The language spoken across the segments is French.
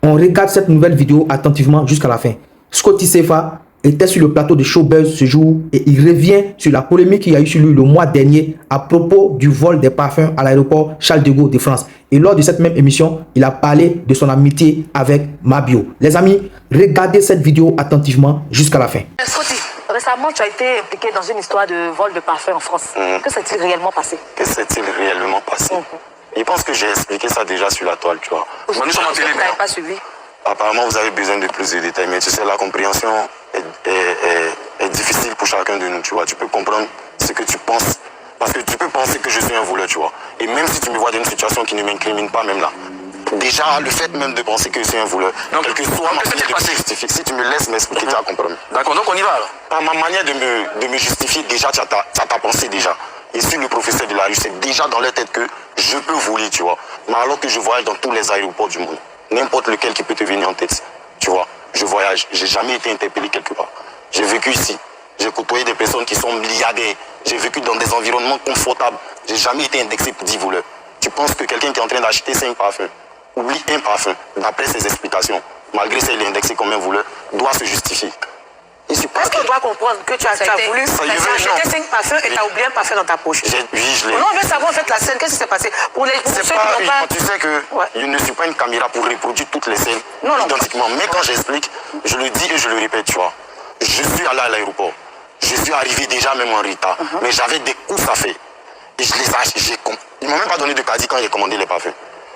On regarde cette nouvelle vidéo attentivement jusqu'à la fin. Scotty Sefa était sur le plateau de Showbuzz ce jour et il revient sur la polémique qu'il y a eu sur lui le mois dernier à propos du vol des parfums à l'aéroport Charles de Gaulle de France. Et lors de cette même émission, il a parlé de son amitié avec Mabio. Les amis, regardez cette vidéo attentivement jusqu'à la fin. Scotty, récemment tu as été impliqué dans une histoire de vol de parfums en France. Que s'est-il réellement passé? Que s'est-il réellement passé? Je pense que j'ai expliqué ça déjà sur la toile, tu vois. Nous sommes en télé, mais pas suivi. Apparemment, vous avez besoin de plus de détails, mais tu sais, la compréhension est difficile pour chacun de nous, tu vois. Tu peux comprendre ce que tu penses, parce que tu peux penser que je suis un voleur, tu vois. Et même si tu me vois dans une situation qui ne m'incrimine pas, même là, déjà, le fait même de penser que je suis un voleur, quel que soit ma manière de me justifier, si tu me laisses m'expliquer, tu vas comprendre. D'accord, donc on y va alors. Par ma manière de me justifier, déjà, tu as pensé déjà. Et sur le professeur de la rue, c'est déjà dans leur tête que je peux voler, tu vois. Mais alors que je voyage dans tous les aéroports du monde, n'importe lequel qui peut te venir en tête, tu vois. Je voyage, j'ai jamais été interpellé quelque part. J'ai vécu ici, j'ai côtoyé des personnes qui sont milliardaires, j'ai vécu dans des environnements confortables, j'ai jamais été indexé pour 10 voleurs. Tu penses que quelqu'un qui est en train d'acheter 5 parfums, oublie un parfum, d'après ses explications, malgré ça il est indexé comme un voleur, doit se justifier. Est-ce qu'on doit comprendre que tu as voulu acheter 5 parfums et tu as oublié un parfum dans ta poche? Oui, je l'ai. Non, on veut savoir en fait la scène, qu'est-ce qui s'est passé? Pour ceux qui n'ont pas... Tu sais que je ne suis pas une caméra pour reproduire toutes les scènes identiquement. Mais quand j'explique, je le dis et je le répète, tu vois. Je suis allé à l'aéroport. Je suis arrivé déjà même en retard. Mais j'avais des courses à faire. Et je les ai... Ils ne m'ont même pas donné de caddie quand j'ai commandé les parfums.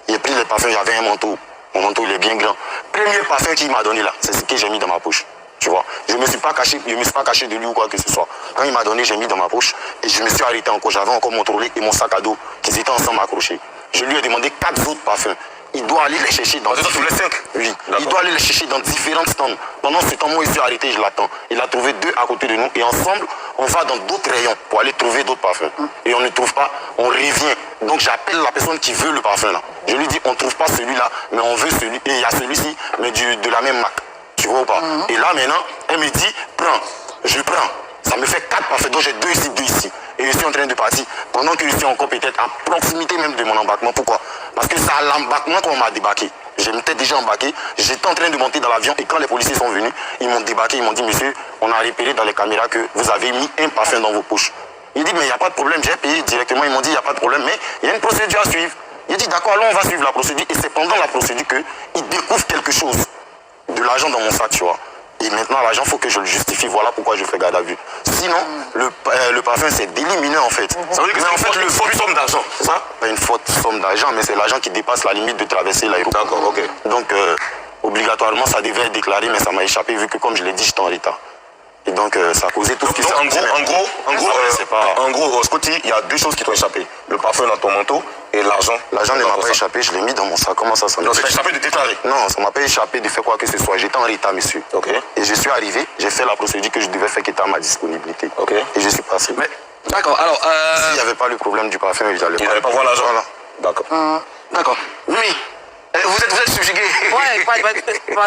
J'ai pris les parfums, j'avais un manteau. Mon manteau, il est bien grand. Premier parfum qu'il m'a donné là, c'est ce que j'ai mis dans ma poche. Tu vois, je ne me suis pas caché de lui ou quoi que ce soit. Quand il m'a donné, j'ai mis dans ma poche et je me suis arrêté encore. J'avais encore mon trolley et mon sac à dos qui étaient ensemble accrochés. Je lui ai demandé 4 autres parfums. Il doit aller les chercher dans... Tous les 5? Oui, il doit aller les chercher dans différentes stands. Pendant ce temps, moi, je suis arrêté, je l'attends. Il a trouvé 2 à côté de nous et ensemble, on va dans d'autres rayons pour aller trouver d'autres parfums. Et on ne trouve pas, on revient. Donc j'appelle la personne qui veut le parfum là. Je lui dis, on ne trouve pas celui-là, mais on veut celui. Et il y a celui-ci, mais de la même marque. Tu vois ou pas? Et là maintenant, elle me dit, prends, je prends. Ça me fait 4 parfums, donc j'ai 2 ici, 2 ici. Et je suis en train de partir, pendant que je suis encore peut-être à proximité même de mon embarquement. Pourquoi? Parce que c'est à l'embarquement qu'on m'a débarqué. Je m'étais déjà embarqué, j'étais en train de monter dans l'avion et quand les policiers sont venus, ils m'ont débarqué, ils m'ont dit, monsieur, on a repéré dans les caméras que vous avez mis un parfum dans vos poches. Il dit, mais il n'y a pas de problème, j'ai payé directement. Ils m'ont dit, il n'y a pas de problème, mais il y a une procédure à suivre. Il dit, d'accord, alors on va suivre la procédure. Et c'est pendant la procédure qu'ils découvrent quelque chose. De l'argent dans mon sac, tu vois. Et maintenant, l'argent, il faut que je le justifie. Voilà pourquoi je fais garde à vue. Sinon, le parfum, c'est délit mineur, en fait. Ça veut dire que c'est en fait une forte somme d'argent, c'est ça? Pas une forte somme d'argent, mais c'est l'argent qui dépasse la limite de traverser l'aéroport. D'accord, ok. Donc, obligatoirement, ça devait être déclaré, mais ça m'a échappé, vu que, comme je l'ai dit, j'étais en retard. Et donc, ça a causé tout ce qui s'est passé. En gros, Scotty, il y a 2 choses qui t'ont échappé. Le parfum dans ton manteau et l'argent. L'argent ne m'a pas échappé, je l'ai mis dans mon sac. Comment ça Non, ça t'a échappé de déclarer? Non, ça ne m'a pas échappé de faire quoi que ce soit. J'étais en retard, monsieur. Ok. Et je suis arrivé, j'ai fait la procédure que je devais faire qui était à ma disponibilité. Ok. Et je suis passé. Mais, d'accord, alors... S'il n'y avait pas le problème du parfum, il n'allait pas voir l'argent. Voilà. D'accord. D'accord. Oui. Vous êtes subjugué. Ouais, Moi,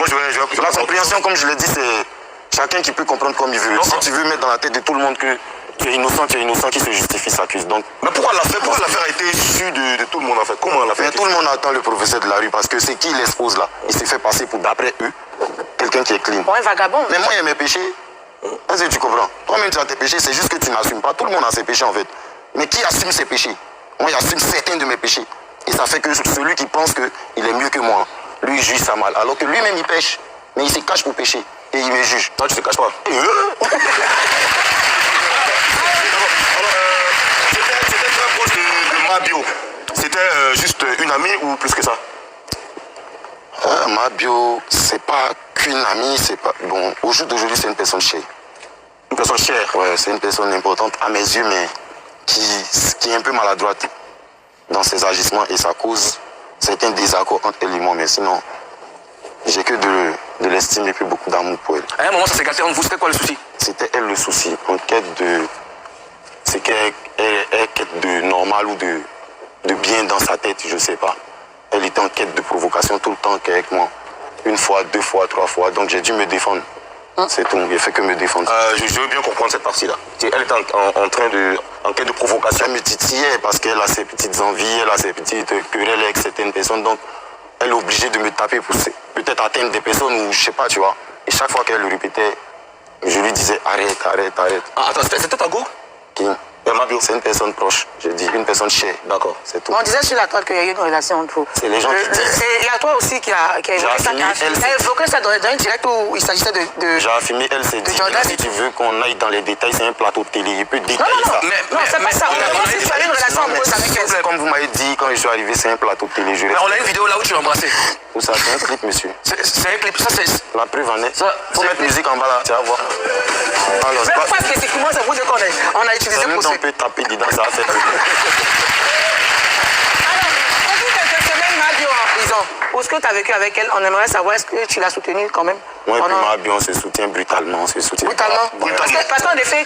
je vais... La compréhension, comme je l'ai dit, c'est chacun qui peut comprendre comme il veut. Si tu veux mettre dans la tête de tout le monde que tu es innocent, qui se justifie, s'accuse. Donc, mais pourquoi l'affaire a été issue de tout le monde en fait? Comment l'affaire? Mais tout le monde attend le professeur de la rue parce que c'est qui il expose là. Il s'est fait passer pour, d'après eux, quelqu'un qui est clean. Bon, un vagabond. Mais moi, il y a mes péchés. Est-ce que tu comprends? Toi-même, tu as tes péchés, c'est juste que tu n'assumes pas. Tout le monde a ses péchés en fait. Mais qui assume ses péchés? Moi, j'assume certains de mes péchés. Et ça fait que celui qui pense qu'il est mieux que moi, lui, il juge ça mal. Alors que lui-même, il pêche. Mais il se cache pour pécher. Et il me juge. Toi, tu te caches pas. C'était très proche de Mabio. C'était juste une amie ou plus que ça? Mabio, c'est pas qu'une amie, c'est pas... Bon, au jour d'aujourd'hui, c'est une personne chère. Une personne chère? Ouais, c'est une personne importante à mes yeux, mais qui est un peu maladroite dans ses agissements et ça cause certains désaccords entre elle et moi. Mais sinon, j'ai que de l'estime et puis beaucoup d'amour pour elle. À un moment, ça s'est cassé entre vous, c'était quoi le souci? C'était elle le souci, en quête de... C'est qu'elle quête de normal ou de bien dans sa tête, je sais pas. Elle était en quête de provocation tout le temps qu'avec moi. 1 fois, 2 fois, 3 fois, donc j'ai dû me défendre. C'est tout, il fait que me défendre. Je veux bien comprendre cette partie-là. Elle est en quête de provocation. Elle me titillait parce qu'elle a ses petites envies, elle a ses petites querelles avec certaines personnes. Donc, elle est obligée de me taper pour peut-être atteindre des personnes ou je sais pas, tu vois. Et chaque fois qu'elle le répétait, je lui disais arrête. Ah, attends, c'était ta go? Qui? C'est une personne proche, je dis, une personne chère. D'accord. C'est tout. On disait sur la toile qu'il y a eu une relation entre vous. C'est les gens qui disent. Il y a toi aussi qui a évoqué ça dans un direct où il s'agissait de... J'ai affirmé, elle s'est dit, si tu veux qu'on aille dans les détails, c'est un plateau de télé, il peut détailler ça. Non, c'est pas ça. On a dit que tu as eu une relation amoureuse avec elle. Comme vous m'avez dit, quand je suis arrivé, c'est un plateau de télé. Mais on a une vidéo là où tu l'as embrassé. Où ça, c'est un clip, monsieur. C'est un clip, ça c'est... La preuve en est. Faut mettre musique en bas là, tu vas voir. Alors, Mais pourquoi spécifiquement, c'est pour dire qu'on a utilisé pour ça? On peut taper dedans, ça va faire. Alors, depuis quelques semaines, Madio en prison. Où est-ce que tu as vécu avec elle? On aimerait savoir, est-ce que tu l'as soutenue quand même? Moi et puis Madio, on se soutient brutalement. Brutalement? Parce qu'en effet,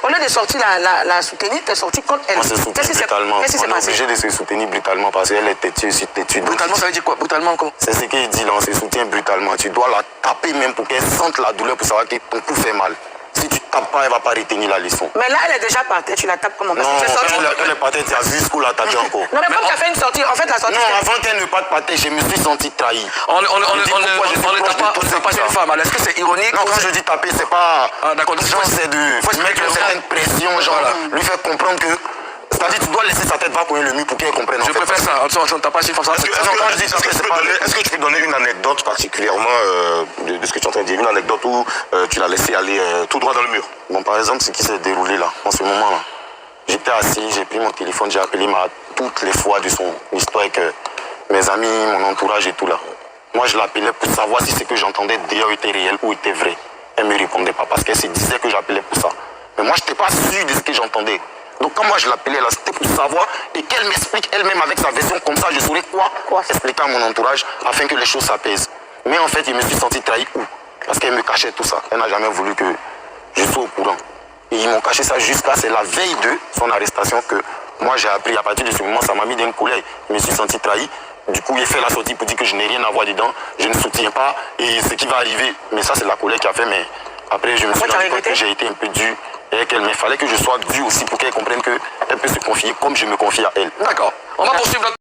au lieu de sortir la soutenir, tu es sorti contre elle. On se soutient brutalement. Qu'est-ce qui s'est On est passé? obligé de se soutenir brutalement parce qu'elle est têtue sur têtue. Brutalement, ça veut dire quoi? Brutalement encore? C'est ce qu'il dit là, on se soutient brutalement. Tu dois la taper même pour qu'elle sente la douleur pour savoir que ton coup fait mal. Si tu tapes pas, elle va pas retenir la leçon. Mais là, elle est déjà partie, tu la tapes comment? Non, elle est partie, tu as vu ce qu'on l'a tapé encore. Non, mais comme tu as fait une sortie, en fait, la sortie... Non, avant qu'elle ne parte pas, je me suis senti trahi. On ne tape pas une femme. Est-ce que c'est ironique? Non, quand je dis taper, c'est pas... Ah, d'accord. Genre, c'est de mettre une certaine pression, genre, lui faire comprendre que... C'est-à-dire, tu dois laisser sa tête va courir le mur pour qu'elle comprenne. Je préfère ça. On ne tape pas une femme. Est-ce que tu peux donner une anecdote particulièrement de ce que tu es en train de dire? Une anecdote où tu l'as laissé aller tout droit dans le mur? Bon, par exemple, ce qui s'est déroulé là, en ce moment-là. J'étais assis, j'ai pris mon téléphone, j'ai appelé toutes les fois de son histoire avec mes amis, mon entourage et tout là. Moi, je l'appelais pour savoir si ce que j'entendais d'ailleurs était réel ou était vrai. Elle ne me répondait pas parce qu'elle se disait que j'appelais pour ça. Mais moi, je n'étais pas sûr de ce que j'entendais. Donc quand moi je l'appelais là, c'était pour savoir et qu'elle m'explique elle-même avec sa version, comme ça je saurais quoi expliquer à mon entourage afin que les choses s'apaisent. Mais en fait, je me suis senti trahi où? Parce qu'elle me cachait tout ça. Elle n'a jamais voulu que je sois au courant. Et ils m'ont caché ça jusqu'à, c'est la veille de son arrestation que moi j'ai appris. À partir de ce moment, ça m'a mis d'un colère. Je me suis senti trahi. Du coup, il fait la sortie pour dire que je n'ai rien à voir dedans. Je ne soutiens pas et ce qui va arriver. Mais ça, c'est la colère qui a fait. Mais après, je me suis rendu compte que j'ai été un peu dur. Et qu'il fallait que je sois dur aussi pour qu'elle comprenne qu'elle peut se confier comme je me confie à elle. D'accord. On va poursuivre.